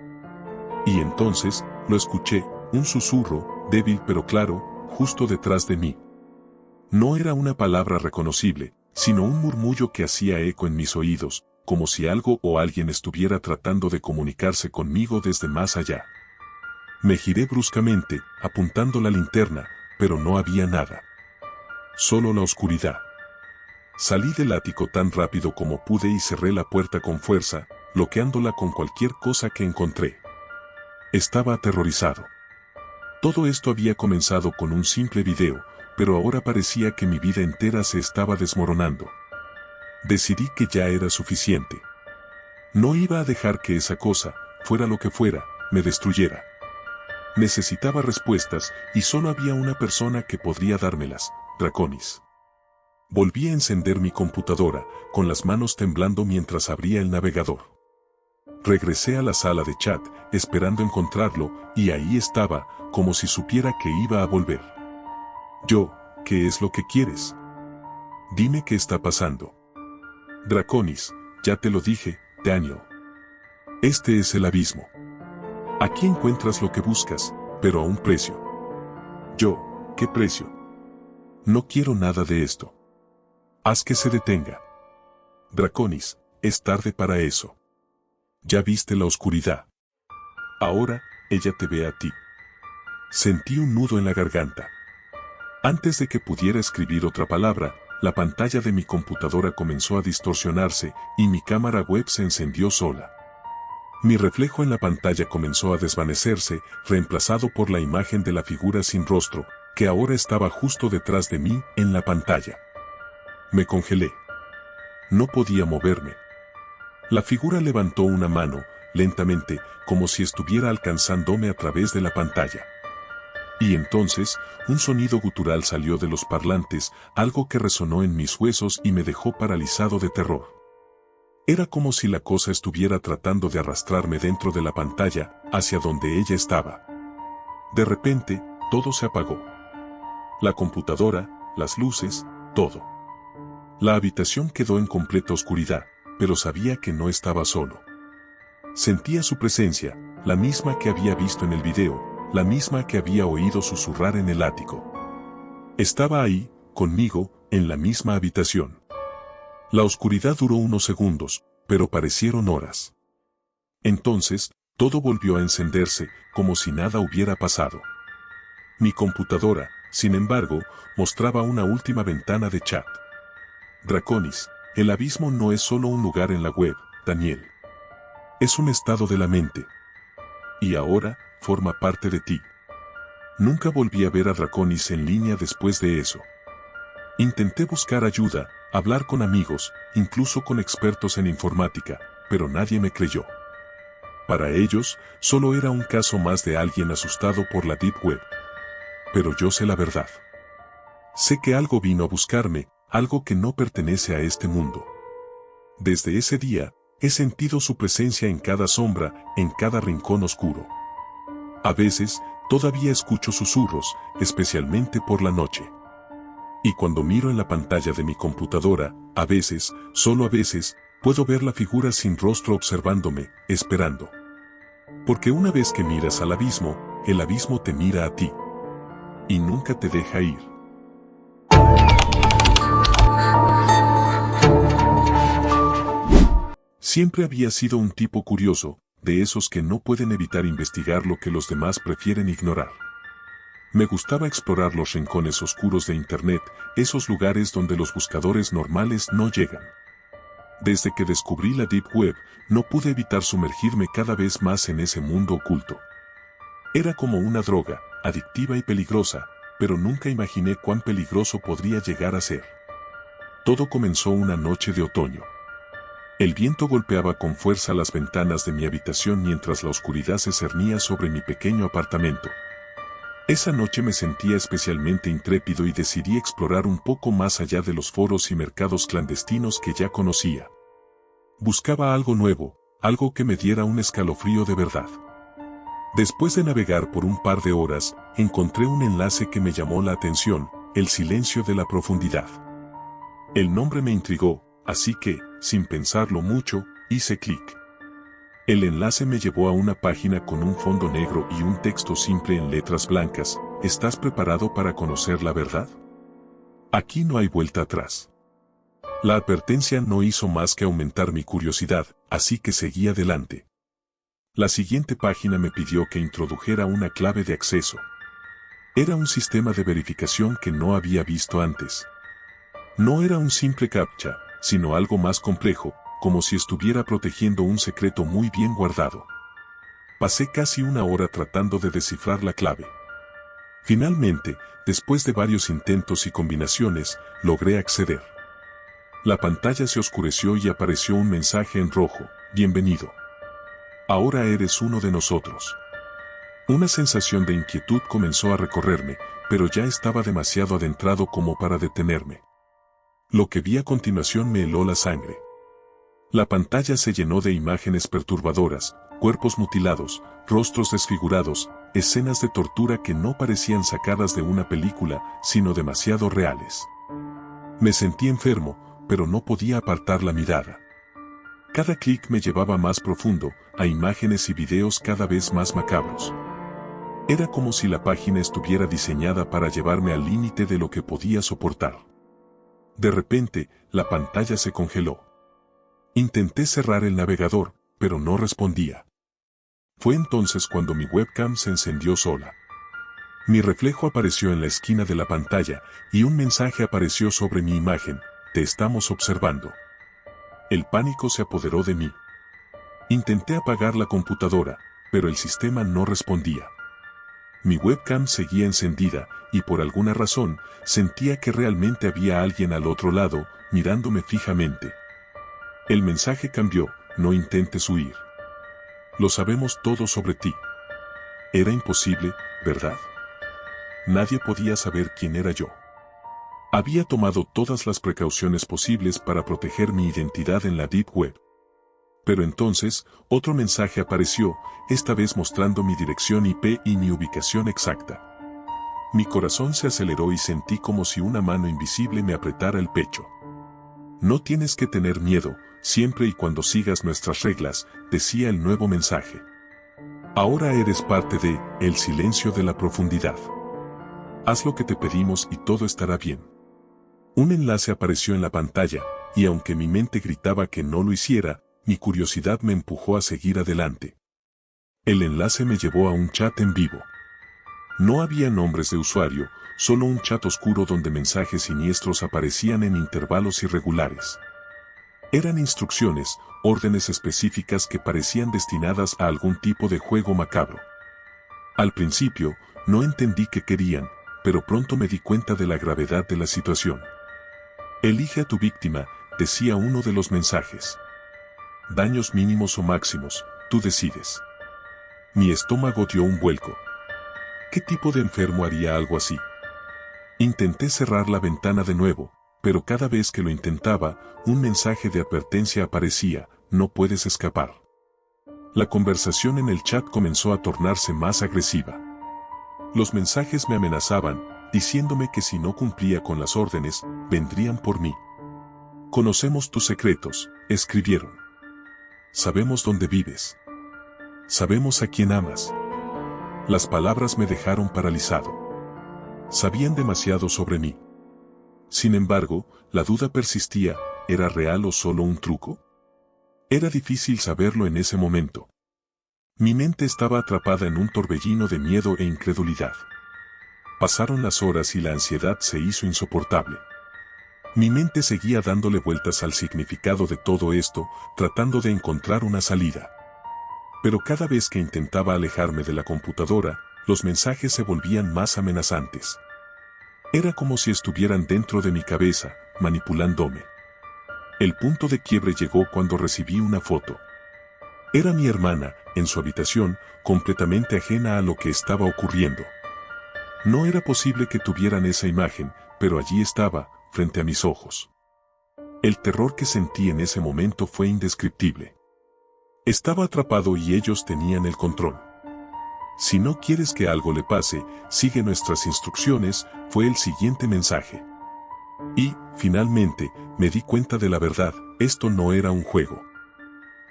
Y entonces, lo escuché, un susurro, débil pero claro, justo detrás de mí. No era una palabra reconocible, sino un murmullo que hacía eco en mis oídos, como si algo o alguien estuviera tratando de comunicarse conmigo desde más allá. Me giré bruscamente, apuntando la linterna, pero no había nada. Solo la oscuridad. Salí del ático tan rápido como pude y cerré la puerta con fuerza, bloqueándola con cualquier cosa que encontré. Estaba aterrorizado. Todo esto había comenzado con un simple video, pero ahora parecía que mi vida entera se estaba desmoronando. Decidí que ya era suficiente. No iba a dejar que esa cosa, fuera lo que fuera, me destruyera. Necesitaba respuestas y solo había una persona que podría dármelas, Draconis. Volví a encender mi computadora, con las manos temblando mientras abría el navegador. Regresé a la sala de chat, esperando encontrarlo, y ahí estaba, como si supiera que iba a volver. Yo, ¿qué es lo que quieres? Dime qué está pasando. Draconis, ya te lo dije, Daniel. Este es el abismo. Aquí encuentras lo que buscas, pero a un precio. Yo, ¿qué precio? No quiero nada de esto. Haz que se detenga. Draconis, es tarde para eso. Ya viste la oscuridad. Ahora, ella te ve a ti. Sentí un nudo en la garganta. Antes de que pudiera escribir otra palabra, la pantalla de mi computadora comenzó a distorsionarse y mi cámara web se encendió sola. Mi reflejo en la pantalla comenzó a desvanecerse, reemplazado por la imagen de la figura sin rostro, que ahora estaba justo detrás de mí en la pantalla. Me congelé. No podía moverme. La figura levantó una mano, lentamente, como si estuviera alcanzándome a través de la pantalla. Y entonces, un sonido gutural salió de los parlantes, algo que resonó en mis huesos y me dejó paralizado de terror. Era como si la cosa estuviera tratando de arrastrarme dentro de la pantalla, hacia donde ella estaba. De repente, todo se apagó. La computadora, las luces, todo. La habitación quedó en completa oscuridad, pero sabía que no estaba solo. Sentía su presencia, la misma que había visto en el video, la misma que había oído susurrar en el ático. Estaba ahí, conmigo, en la misma habitación. La oscuridad duró unos segundos, pero parecieron horas. Entonces, todo volvió a encenderse, como si nada hubiera pasado. Mi computadora, sin embargo, mostraba una última ventana de chat. Draconis, el abismo no es solo un lugar en la web, Daniel. Es un estado de la mente. Y ahora, forma parte de ti. Nunca volví a ver a Draconis en línea después de eso. Intenté buscar ayuda, hablar con amigos, incluso con expertos en informática, pero nadie me creyó. Para ellos, solo era un caso más de alguien asustado por la Deep Web. Pero yo sé la verdad. Sé que algo vino a buscarme, algo que no pertenece a este mundo. Desde ese día, he sentido su presencia en cada sombra, en cada rincón oscuro. A veces, todavía escucho susurros, especialmente por la noche. Y cuando miro en la pantalla de mi computadora, a veces, solo a veces, puedo ver la figura sin rostro observándome, esperando. Porque una vez que miras al abismo, el abismo te mira a ti. Y nunca te deja ir. Siempre había sido un tipo curioso, de esos que no pueden evitar investigar lo que los demás prefieren ignorar. Me gustaba explorar los rincones oscuros de Internet, esos lugares donde los buscadores normales no llegan. Desde que descubrí la Deep Web, no pude evitar sumergirme cada vez más en ese mundo oculto. Era como una droga, adictiva y peligrosa, pero nunca imaginé cuán peligroso podría llegar a ser. Todo comenzó una noche de otoño. El viento golpeaba con fuerza las ventanas de mi habitación mientras la oscuridad se cernía sobre mi pequeño apartamento. Esa noche me sentía especialmente intrépido y decidí explorar un poco más allá de los foros y mercados clandestinos que ya conocía. Buscaba algo nuevo, algo que me diera un escalofrío de verdad. Después de navegar por un par de horas, encontré un enlace que me llamó la atención, El silencio de la profundidad. El nombre me intrigó, así que, sin pensarlo mucho, hice clic. El enlace me llevó a una página con un fondo negro y un texto simple en letras blancas. ¿Estás preparado para conocer la verdad? Aquí no hay vuelta atrás. La advertencia no hizo más que aumentar mi curiosidad, así que seguí adelante. La siguiente página me pidió que introdujera una clave de acceso. Era un sistema de verificación que no había visto antes. No era un simple captcha, sino algo más complejo, como si estuviera protegiendo un secreto muy bien guardado. Pasé casi una hora tratando de descifrar la clave. Finalmente, después de varios intentos y combinaciones, logré acceder. La pantalla se oscureció y apareció un mensaje en rojo: bienvenido. Ahora eres uno de nosotros. Una sensación de inquietud comenzó a recorrerme, pero ya estaba demasiado adentrado como para detenerme. Lo que vi a continuación me heló la sangre. La pantalla se llenó de imágenes perturbadoras, cuerpos mutilados, rostros desfigurados, escenas de tortura que no parecían sacadas de una película, sino demasiado reales. Me sentí enfermo, pero no podía apartar la mirada. Cada clic me llevaba más profundo, a imágenes y videos cada vez más macabros. Era como si la página estuviera diseñada para llevarme al límite de lo que podía soportar. De repente, la pantalla se congeló. Intenté cerrar el navegador, pero no respondía. Fue entonces cuando mi webcam se encendió sola. Mi reflejo apareció en la esquina de la pantalla, y un mensaje apareció sobre mi imagen: te estamos observando. El pánico se apoderó de mí. Intenté apagar la computadora, pero el sistema no respondía. Mi webcam seguía encendida, y por alguna razón, sentía que realmente había alguien al otro lado, mirándome fijamente. El mensaje cambió: no intentes huir. Lo sabemos todo sobre ti. Era imposible, ¿verdad? Nadie podía saber quién era yo. Había tomado todas las precauciones posibles para proteger mi identidad en la Deep Web. Pero entonces, otro mensaje apareció, esta vez mostrando mi dirección IP y mi ubicación exacta. Mi corazón se aceleró y sentí como si una mano invisible me apretara el pecho. No tienes que tener miedo, siempre y cuando sigas nuestras reglas, decía el nuevo mensaje. Ahora eres parte de el silencio de la profundidad. Haz lo que te pedimos y todo estará bien. Un enlace apareció en la pantalla, y aunque mi mente gritaba que no lo hiciera, mi curiosidad me empujó a seguir adelante. El enlace me llevó a un chat en vivo. No había nombres de usuario, solo un chat oscuro donde mensajes siniestros aparecían en intervalos irregulares. Eran instrucciones, órdenes específicas que parecían destinadas a algún tipo de juego macabro. Al principio, no entendí qué querían, pero pronto me di cuenta de la gravedad de la situación. Elige a tu víctima, decía uno de los mensajes. Daños mínimos o máximos, tú decides. Mi estómago dio un vuelco. ¿Qué tipo de enfermo haría algo así? Intenté cerrar la ventana de nuevo, pero cada vez que lo intentaba, un mensaje de advertencia aparecía: no puedes escapar. La conversación en el chat comenzó a tornarse más agresiva. Los mensajes me amenazaban, diciéndome que si no cumplía con las órdenes, vendrían por mí. Conocemos tus secretos, escribieron. Sabemos dónde vives. Sabemos a quién amas. Las palabras me dejaron paralizado. Sabían demasiado sobre mí. Sin embargo, la duda persistía: ¿era real o solo un truco? Era difícil saberlo en ese momento. Mi mente estaba atrapada en un torbellino de miedo e incredulidad. Pasaron las horas y la ansiedad se hizo insoportable. Mi mente seguía dándole vueltas al significado de todo esto, tratando de encontrar una salida. Pero cada vez que intentaba alejarme de la computadora, los mensajes se volvían más amenazantes. Era como si estuvieran dentro de mi cabeza, manipulándome. El punto de quiebre llegó cuando recibí una foto. Era mi hermana, en su habitación, completamente ajena a lo que estaba ocurriendo. No era posible que tuvieran esa imagen, pero allí estaba, frente a mis ojos. El terror que sentí en ese momento fue indescriptible. Estaba atrapado y ellos tenían el control. Si no quieres que algo le pase, sigue nuestras instrucciones, fue el siguiente mensaje. Y, finalmente, me di cuenta de la verdad: esto no era un juego.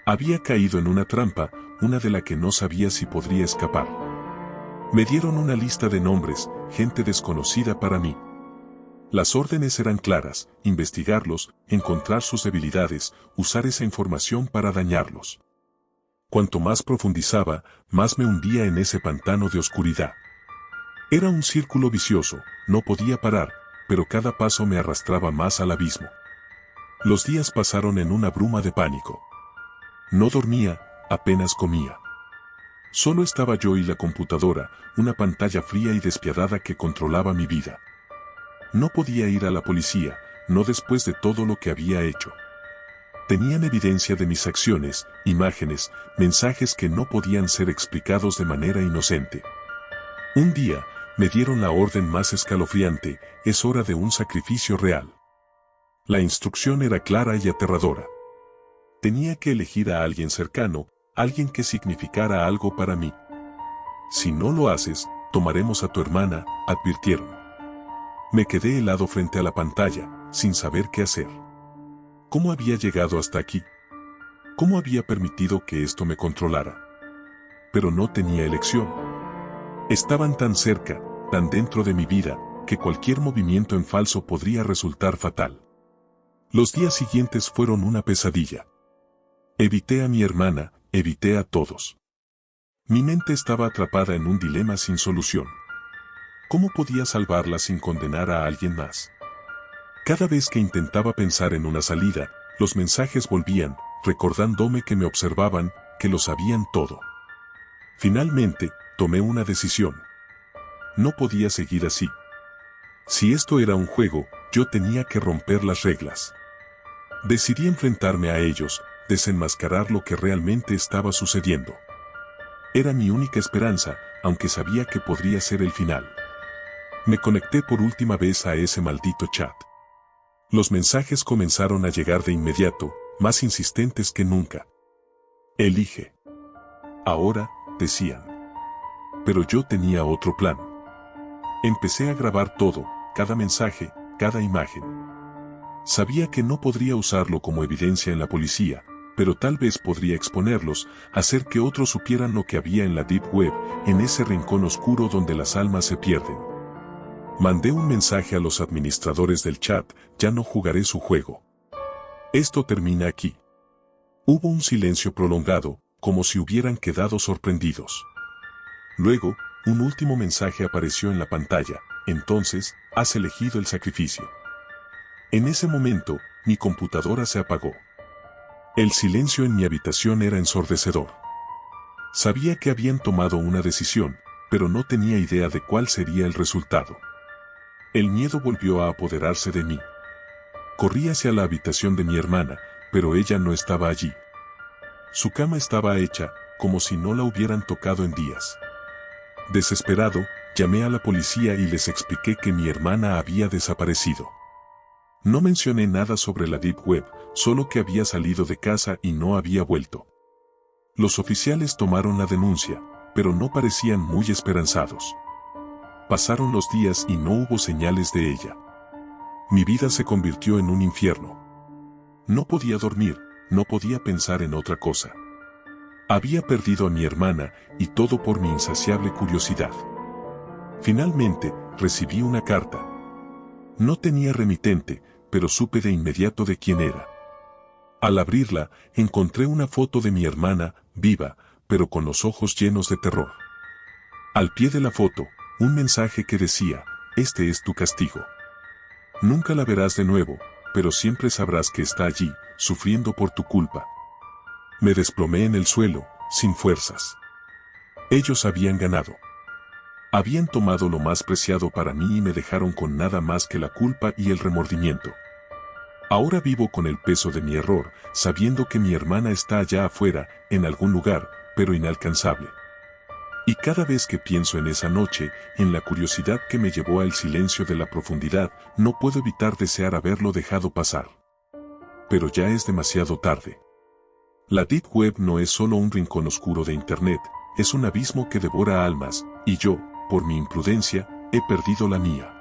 Había caído en una trampa, una de la que no sabía si podría escapar. Me dieron una lista de nombres, gente desconocida para mí. Las órdenes eran claras: investigarlos, encontrar sus debilidades, usar esa información para dañarlos. Cuanto más profundizaba, más me hundía en ese pantano de oscuridad. Era un círculo vicioso, no podía parar, pero cada paso me arrastraba más al abismo. Los días pasaron en una bruma de pánico. No dormía, apenas comía. Solo estaba yo y la computadora, una pantalla fría y despiadada que controlaba mi vida. No podía ir a la policía, no después de todo lo que había hecho. Tenían evidencia de mis acciones, imágenes, mensajes que no podían ser explicados de manera inocente. Un día, me dieron la orden más escalofriante: es hora de un sacrificio real. La instrucción era clara y aterradora. Tenía que elegir a alguien cercano, alguien que significara algo para mí. Si no lo haces, tomaremos a tu hermana, advirtieron. Me quedé helado frente a la pantalla, sin saber qué hacer. ¿Cómo había llegado hasta aquí? ¿Cómo había permitido que esto me controlara? Pero no tenía elección. Estaban tan cerca, tan dentro de mi vida, que cualquier movimiento en falso podría resultar fatal. Los días siguientes fueron una pesadilla. Evité a mi hermana, evité a todos. Mi mente estaba atrapada en un dilema sin solución. ¿Cómo podía salvarla sin condenar a alguien más? Cada vez que intentaba pensar en una salida, los mensajes volvían, recordándome que me observaban, que lo sabían todo. Finalmente, tomé una decisión. No podía seguir así. Si esto era un juego, yo tenía que romper las reglas. Decidí enfrentarme a ellos, desenmascarar lo que realmente estaba sucediendo. Era mi única esperanza, aunque sabía que podría ser el final. Me conecté por última vez a ese maldito chat. Los mensajes comenzaron a llegar de inmediato, más insistentes que nunca. Elige. Ahora, decían. Pero yo tenía otro plan. Empecé a grabar todo, cada mensaje, cada imagen. Sabía que no podría usarlo como evidencia en la policía, pero tal vez podría exponerlos, hacer que otros supieran lo que había en la Deep Web, en ese rincón oscuro donde las almas se pierden. Mandé un mensaje a los administradores del chat: ya no jugaré su juego. Esto termina aquí. Hubo un silencio prolongado, como si hubieran quedado sorprendidos. Luego, un último mensaje apareció en la pantalla: entonces, has elegido el sacrificio. En ese momento, mi computadora se apagó. El silencio en mi habitación era ensordecedor. Sabía que habían tomado una decisión, pero no tenía idea de cuál sería el resultado. El miedo volvió a apoderarse de mí. Corrí hacia la habitación de mi hermana, pero ella no estaba allí. Su cama estaba hecha, como si no la hubieran tocado en días. Desesperado, llamé a la policía y les expliqué que mi hermana había desaparecido. No mencioné nada sobre la Deep Web, solo que había salido de casa y no había vuelto. Los oficiales tomaron la denuncia, pero no parecían muy esperanzados. Pasaron los días y no hubo señales de ella. Mi vida se convirtió en un infierno. No podía dormir, no podía pensar en otra cosa. Había perdido a mi hermana, y todo por mi insaciable curiosidad. Finalmente, recibí una carta. No tenía remitente, pero supe de inmediato de quién era. Al abrirla, encontré una foto de mi hermana, viva, pero con los ojos llenos de terror. Al pie de la foto, un mensaje que decía: este es tu castigo. Nunca la verás de nuevo, pero siempre sabrás que está allí, sufriendo por tu culpa. Me desplomé en el suelo, sin fuerzas. Ellos habían ganado. Habían tomado lo más preciado para mí y me dejaron con nada más que la culpa y el remordimiento. Ahora vivo con el peso de mi error, sabiendo que mi hermana está allá afuera, en algún lugar, pero inalcanzable. Y cada vez que pienso en esa noche, en la curiosidad que me llevó al silencio de la profundidad, no puedo evitar desear haberlo dejado pasar. Pero ya es demasiado tarde. La Deep Web no es solo un rincón oscuro de Internet, es un abismo que devora almas, y yo, por mi imprudencia, he perdido la mía.